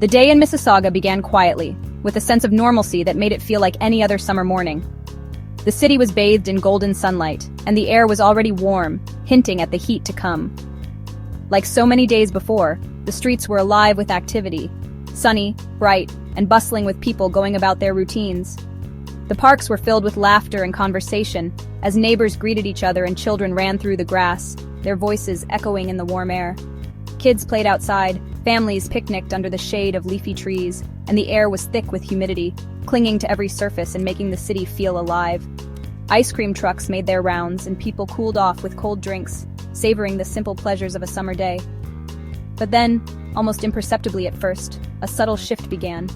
The day in Mississauga began quietly, with a sense of normalcy that made it feel like any other summer morning. The city was bathed in golden sunlight, and the air was already warm, hinting at the heat to come. Like so many days before, the streets were alive with activity, sunny, bright, and bustling with people going about their routines. The parks were filled with laughter and conversation, as neighbors greeted each other and children ran through the grass, their voices echoing in the warm air. Kids played outside, families picnicked under the shade of leafy trees, and the air was thick with humidity, clinging to every surface and making the city feel alive. Ice cream trucks made their rounds, and people cooled off with cold drinks, savoring the simple pleasures of a summer day. But then, almost imperceptibly at first, a subtle shift began.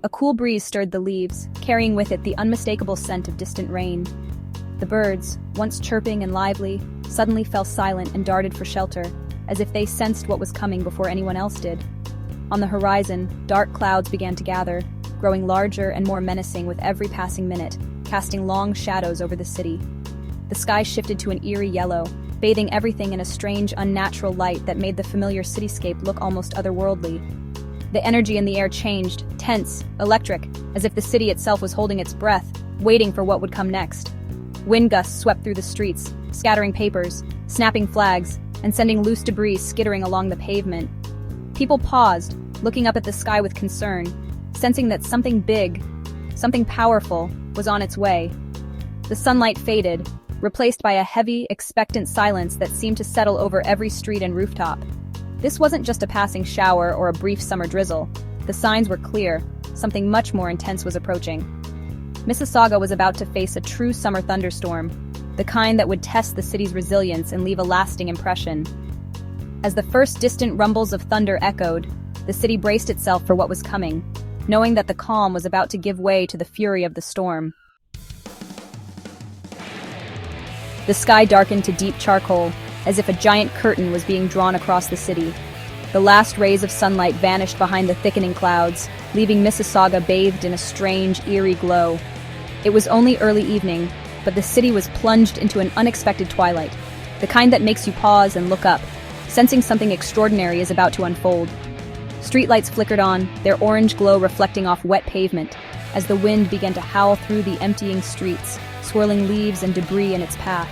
A cool breeze stirred the leaves, carrying with it the unmistakable scent of distant rain. The birds, once chirping and lively, suddenly fell silent and darted for shelter, as if they sensed what was coming before anyone else did. On the horizon, dark clouds began to gather, growing larger and more menacing with every passing minute, casting long shadows over the city. The sky shifted to an eerie yellow, bathing everything in a strange, unnatural light that made the familiar cityscape look almost otherworldly. The energy in the air changed, tense, electric, as if the city itself was holding its breath, waiting for what would come next. Wind gusts swept through the streets, scattering papers, snapping flags, and sending loose debris skittering along the pavement. People paused, looking up at the sky with concern, sensing that something big, something powerful, was on its way. The sunlight faded, replaced by a heavy, expectant silence that seemed to settle over every street and rooftop. This wasn't just a passing shower or a brief summer drizzle. The signs were clear. Something much more intense was approaching. Mississauga was about to face a true summer thunderstorm, the kind that would test the city's resilience and leave a lasting impression. As the first distant rumbles of thunder echoed, the city braced itself for what was coming, knowing that the calm was about to give way to the fury of the storm. The sky darkened to deep charcoal, as if a giant curtain was being drawn across the city. The last rays of sunlight vanished behind the thickening clouds, leaving Mississauga bathed in a strange, eerie glow. It was only early evening, but the city was plunged into an unexpected twilight, the kind that makes you pause and look up, sensing something extraordinary is about to unfold. Streetlights flickered on, their orange glow reflecting off wet pavement, as the wind began to howl through the emptying streets, swirling leaves and debris in its path.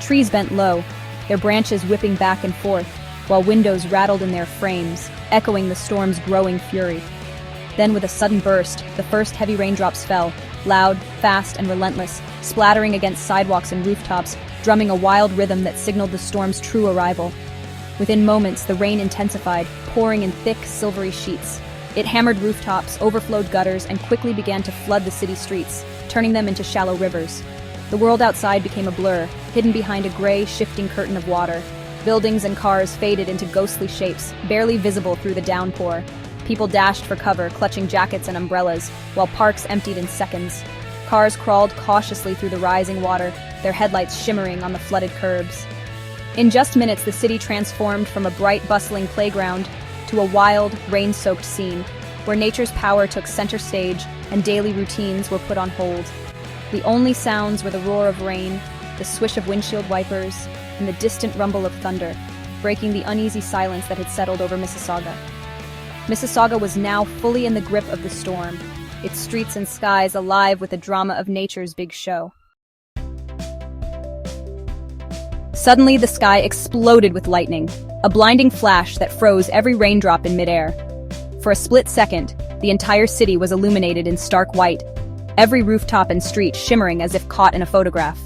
Trees bent low, their branches whipping back and forth, while windows rattled in their frames, echoing the storm's growing fury. Then, with a sudden burst, the first heavy raindrops fell, loud, fast, and relentless, splattering against sidewalks and rooftops, drumming a wild rhythm that signaled the storm's true arrival. Within moments, the rain intensified, pouring in thick, silvery sheets. It hammered rooftops, overflowed gutters, and quickly began to flood the city streets, turning them into shallow rivers. The world outside became a blur, hidden behind a gray, shifting curtain of water. Buildings and cars faded into ghostly shapes, barely visible through the downpour. People dashed for cover, clutching jackets and umbrellas, while parks emptied in seconds. Cars crawled cautiously through the rising water, their headlights shimmering on the flooded curbs. In just minutes, the city transformed from a bright, bustling playground to a wild, rain-soaked scene, where nature's power took center stage and daily routines were put on hold. The only sounds were the roar of rain, the swish of windshield wipers, and the distant rumble of thunder, breaking the uneasy silence that had settled over Mississauga. Mississauga was now fully in the grip of the storm, its streets and skies alive with the drama of nature's big show. Suddenly, the sky exploded with lightning, a blinding flash that froze every raindrop in midair. For a split second, the entire city was illuminated in stark white, every rooftop and street shimmering as if caught in a photograph.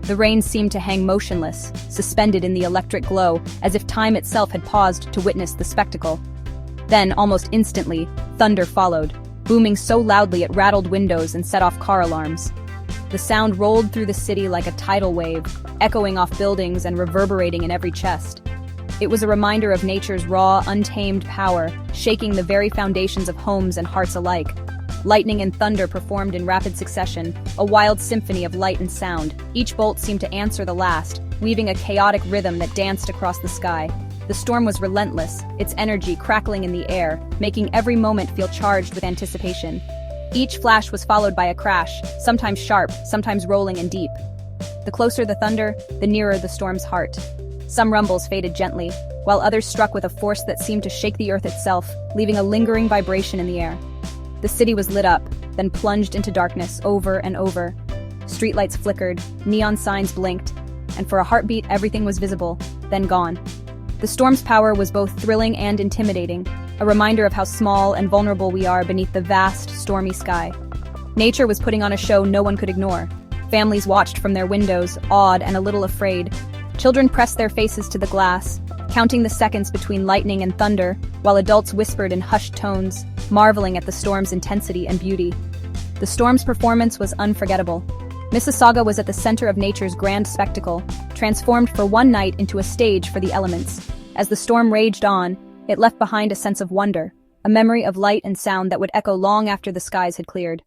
The rain seemed to hang motionless, suspended in the electric glow, as if time itself had paused to witness the spectacle. Then, almost instantly, thunder followed, booming so loudly it rattled windows and set off car alarms. The sound rolled through the city like a tidal wave, echoing off buildings and reverberating in every chest. It was a reminder of nature's raw, untamed power, shaking the very foundations of homes and hearts alike. Lightning and thunder performed in rapid succession, a wild symphony of light and sound. Each bolt seemed to answer the last, weaving a chaotic rhythm that danced across the sky. The storm was relentless, its energy crackling in the air, making every moment feel charged with anticipation. Each flash was followed by a crash, sometimes sharp, sometimes rolling and deep. The closer the thunder, the nearer the storm's heart. Some rumbles faded gently, while others struck with a force that seemed to shake the earth itself, leaving a lingering vibration in the air. The city was lit up, then plunged into darkness over and over. Streetlights flickered, neon signs blinked, and for a heartbeat everything was visible, then gone. The storm's power was both thrilling and intimidating, a reminder of how small and vulnerable we are beneath the vast, stormy sky. Nature was putting on a show no one could ignore. Families watched from their windows, awed and a little afraid. Children pressed their faces to the glass, counting the seconds between lightning and thunder, while adults whispered in hushed tones, marveling at the storm's intensity and beauty. The storm's performance was unforgettable. Mississauga was at the center of nature's grand spectacle, transformed for one night into a stage for the elements. As the storm raged on, it left behind a sense of wonder, a memory of light and sound that would echo long after the skies had cleared.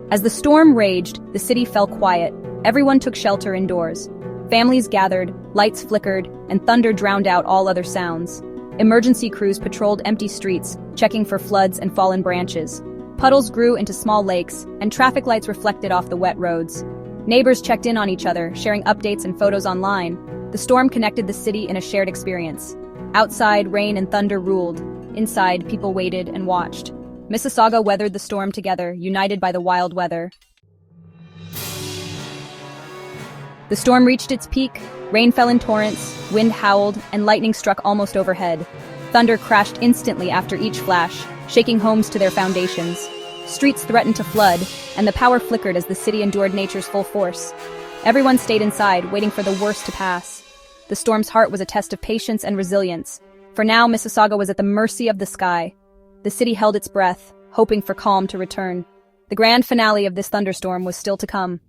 As the storm raged, the city fell quiet. Everyone took shelter indoors. Families gathered, lights flickered, and thunder drowned out all other sounds. Emergency crews patrolled empty streets, checking for floods and fallen branches. Puddles grew into small lakes, and traffic lights reflected off the wet roads. Neighbors checked in on each other, sharing updates and photos online. The storm connected the city in a shared experience. Outside, rain and thunder ruled. Inside, people waited and watched. Mississauga weathered the storm together, united by the wild weather. The storm reached its peak. Rain fell in torrents, wind howled, and lightning struck almost overhead. Thunder crashed instantly after each flash, shaking homes to their foundations. Streets threatened to flood, and the power flickered as the city endured nature's full force. Everyone stayed inside, waiting for the worst to pass. The storm's heart was a test of patience and resilience. For now, Mississauga was at the mercy of the sky. The city held its breath, hoping for calm to return. The grand finale of this thunderstorm was still to come.